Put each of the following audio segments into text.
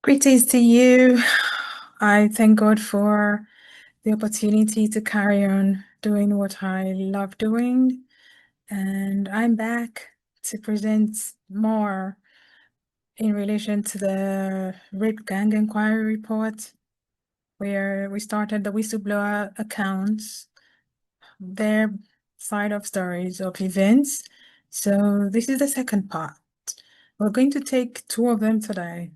Greetings to you. I thank God for the opportunity to carry on doing what I love doing. And I'm back to present more in relation to the Rape Gang Inquiry Report, where we started the whistleblower accounts, their side of stories of events. So this is the second part. We're going to take two of them today.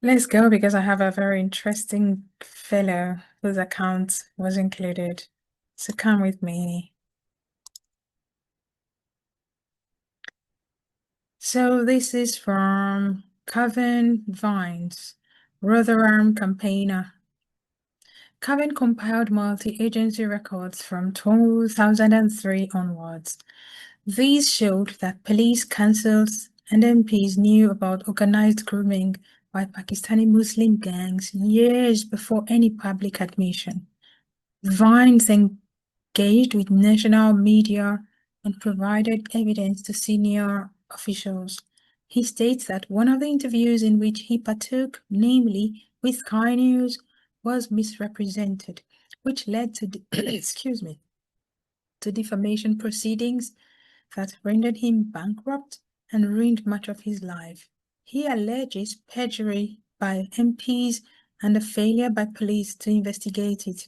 Let's go because I have a very interesting fellow whose account was included. So come with me. So this is from Kevin Vines, Rotherham campaigner. Kevin compiled multi-agency records from 2003 onwards. These showed that police councils and MPs knew about organized grooming by Pakistani Muslim gangs years before any public admission. Vines engaged with national media and provided evidence to senior officials. He states that one of the interviews in which he partook, namely with Sky News, was misrepresented, which led to excuse me, to defamation proceedings that rendered him bankrupt and ruined much of his life. He alleges perjury by MPs and a failure by police to investigate it.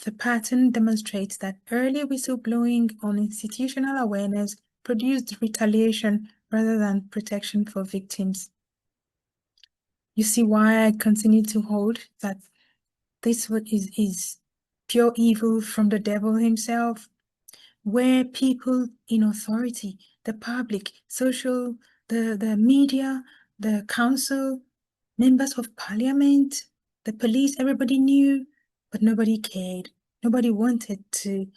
The pattern demonstrates that early whistleblowing on institutional awareness produced retaliation rather than protection for victims. You see why I continue to hold that this is pure evil from the devil himself, where people in authority, the public, the media, the council, members of parliament, the police, everybody knew, but nobody cared. Nobody wanted to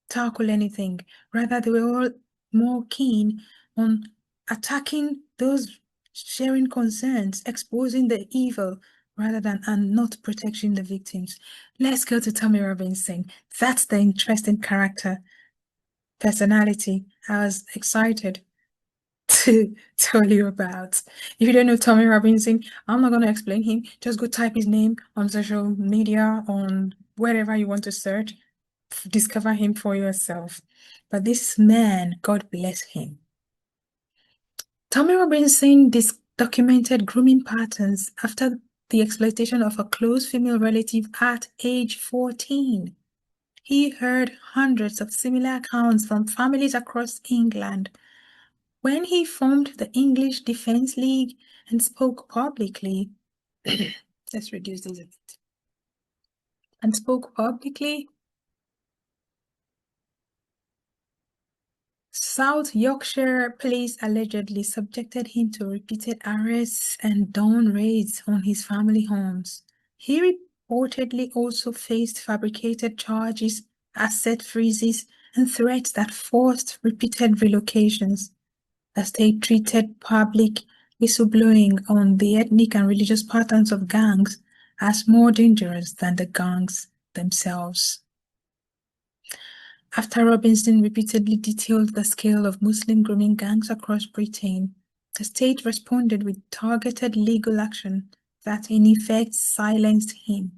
tackle anything. Rather, they were all more keen on attacking those sharing concerns, exposing the evil rather than and not protecting the victims. Let's go to Tommy Robinson. That's the interesting character, personality I was excited to tell you about. If you don't know Tommy Robinson, I'm not going to explain him. Just go type his name on social media, on wherever you want to search. Discover him for yourself. But this man, God bless him. Tommy Robinson documented grooming patterns after the exploitation of a close female relative at age 14. He heard hundreds of similar accounts from families across England. When he formed the English Defence League and spoke publicly, let's reduce this a bit, and spoke publicly, South Yorkshire police allegedly subjected him to repeated arrests and dawn raids on his family homes. He reportedly also faced fabricated charges, asset freezes, and threats that forced repeated relocations. The state treated public whistleblowing on the ethnic and religious patterns of gangs as more dangerous than the gangs themselves. After Robinson repeatedly detailed the scale of Muslim grooming gangs across Britain, the state responded with targeted legal action that in effect silenced him.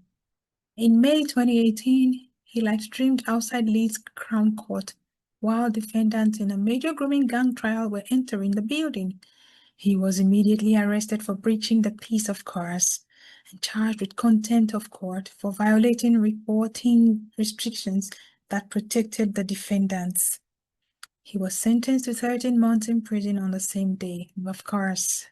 In May 2018, he live-streamed outside Leeds Crown Court while defendants in a major grooming gang trial were entering the building. He was immediately arrested for breaching the peace of course and charged with contempt of court for violating reporting restrictions that protected the defendants. He was sentenced to 13 months in prison on the same day, of course.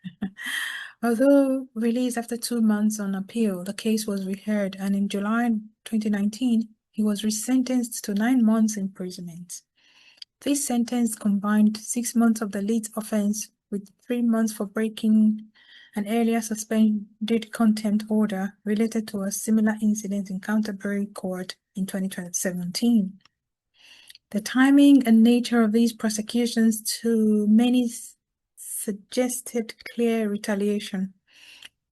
Although released after 2 months on appeal, the case was reheard, and in July 2019, he was resentenced to 9 months imprisonment. This sentence combined 6 months of the lead offense with 3 months for breaking an earlier suspended contempt order related to a similar incident in Canterbury Court in 2017. The timing and nature of these prosecutions to many suggested clear retaliation.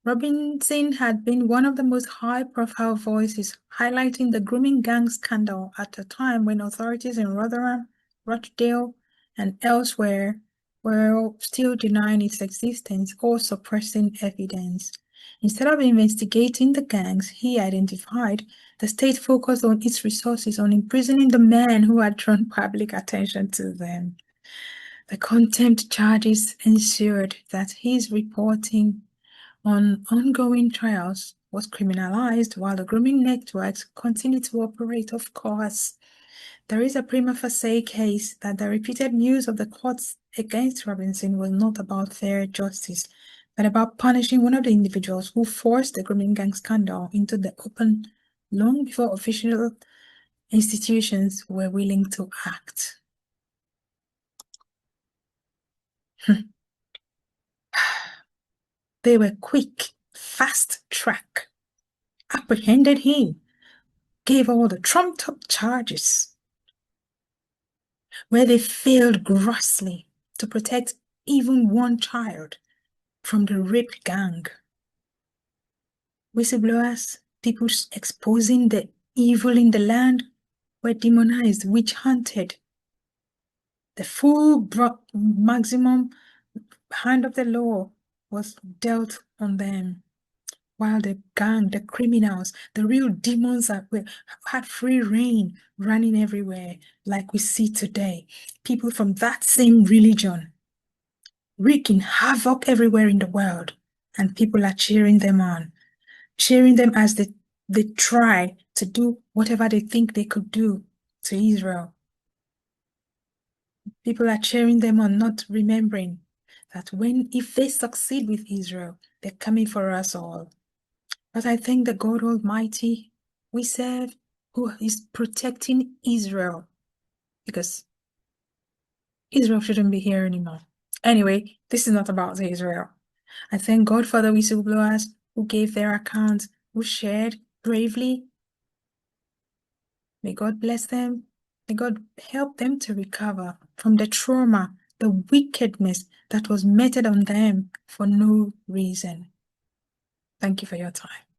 Robinson had been one of the most high-profile voices highlighting the grooming gang scandal at a time when authorities in Rotherham, Rochdale, and elsewhere were still denying its existence or suppressing evidence. Instead of investigating the gangs he identified, the state focused on its resources on imprisoning the men who had drawn public attention to them. The contempt charges ensured that his reporting on ongoing trials was criminalized while the grooming networks continued to operate, of course. There is a prima facie case that the repeated news of the courts against Robinson was not about fair justice, but about punishing one of the individuals who forced the grooming gang scandal into the open long before official institutions were willing to act. They were quick, fast track, apprehended him, gave all the trumped up charges, where they failed grossly to protect even one child from the rape gang. Whistleblowers, people exposing the evil in the land, were demonized, witch hunted. The full maximum hand of the law was dealt on them, while the gang, the criminals, the real demons that had free reign running everywhere, like we see today. People from that same religion wreaking havoc everywhere in the world, and people are cheering them on, cheering them as they try to do whatever they think they could do to Israel. People are cheering them on, not remembering that if they succeed with Israel, they're coming for us all. But I thank the God Almighty we serve, who is protecting Israel, because Israel shouldn't be here anymore. Anyway, this is not about Israel. I thank God for the whistleblowers who gave their accounts, who shared bravely. May God bless them. May God help them to recover from the trauma, the wickedness that was meted on them for no reason. Thank you for your time.